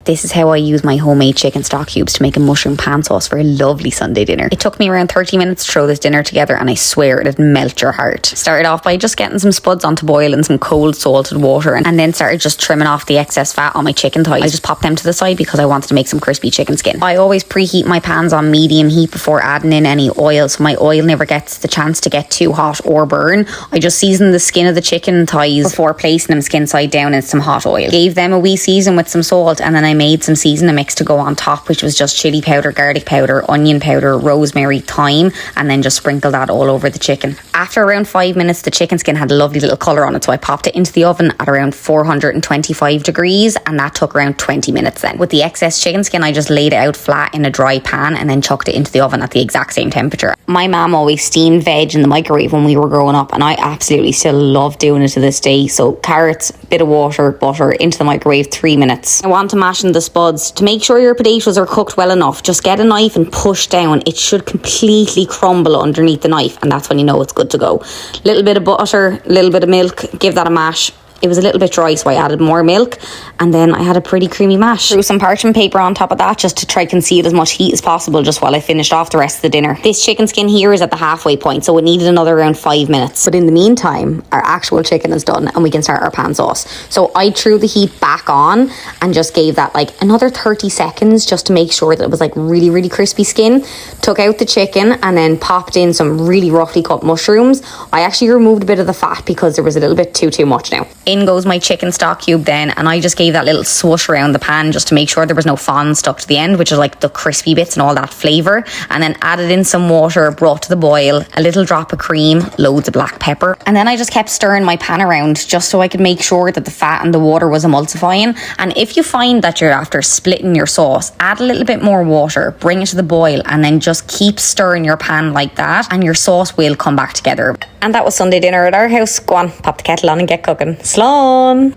This is how I use my homemade chicken stock cubes to make a mushroom pan sauce for a lovely Sunday dinner. It took me around 30 minutes to throw this dinner together, and I swear it'd melt your heart. Started off by just getting some spuds onto boil in some cold salted water, and then started just trimming off the excess fat on my chicken thighs. I just popped them to the side because I wanted to make some crispy chicken skin. I always preheat my pans on medium heat before adding in any oil, so my oil never gets the chance to get too hot or burn. I just seasoned the skin of the chicken thighs before placing them skin side down in some hot oil. Gave them a wee season with some salt, and then I made some seasoning mix to go on top, which was just chili powder, garlic powder, onion powder, rosemary, thyme, and then just sprinkle that all over the chicken. After around 5 minutes, the chicken skin had a lovely little colour on it, so I popped it into the oven at around 425 degrees, and that took around 20 minutes then. With the excess chicken skin, I just laid it out flat in a dry pan and then chucked it into the oven at the exact same temperature. My mum always steamed veg in the microwave when we were growing up, and I absolutely still love doing it to this day. So carrots, bit of water, butter, into the microwave, 3 minutes. I want to mash in the spuds. To make sure your potatoes are cooked well enough, just get a knife and push down. It should completely crumble underneath the knife, and that's when you know it's good to go. Little bit of butter, little bit of milk, give that a mash. It was a little bit dry, so I added more milk, and then I had a pretty creamy mash. Threw some parchment paper on top of that just to try conceal as much heat as possible just while I finished off the rest of the dinner. This chicken skin here is at the halfway point, so it needed another around 5 minutes. But in the meantime, our actual chicken is done and we can start our pan sauce. So I threw the heat back on and just gave that like another 30 seconds just to make sure that it was like really, really crispy skin. Took out the chicken and then popped in some really roughly cut mushrooms. I actually removed a bit of the fat because there was a little bit too much now. In goes my chicken stock cube then, and I just gave that little swoosh around the pan just to make sure there was no fond stuck to the end, which is like the crispy bits and all that flavour, and then added in some water, brought to the boil, a little drop of cream, loads of black pepper, and then I just kept stirring my pan around just so I could make sure that the fat and the water was emulsifying. And if you find that you're after splitting your sauce, add a little bit more water, bring it to the boil, and then just keep stirring your pan like that, and your sauce will come back together. And that was Sunday dinner at our house. Go on, pop the kettle on and get cooking. Slán!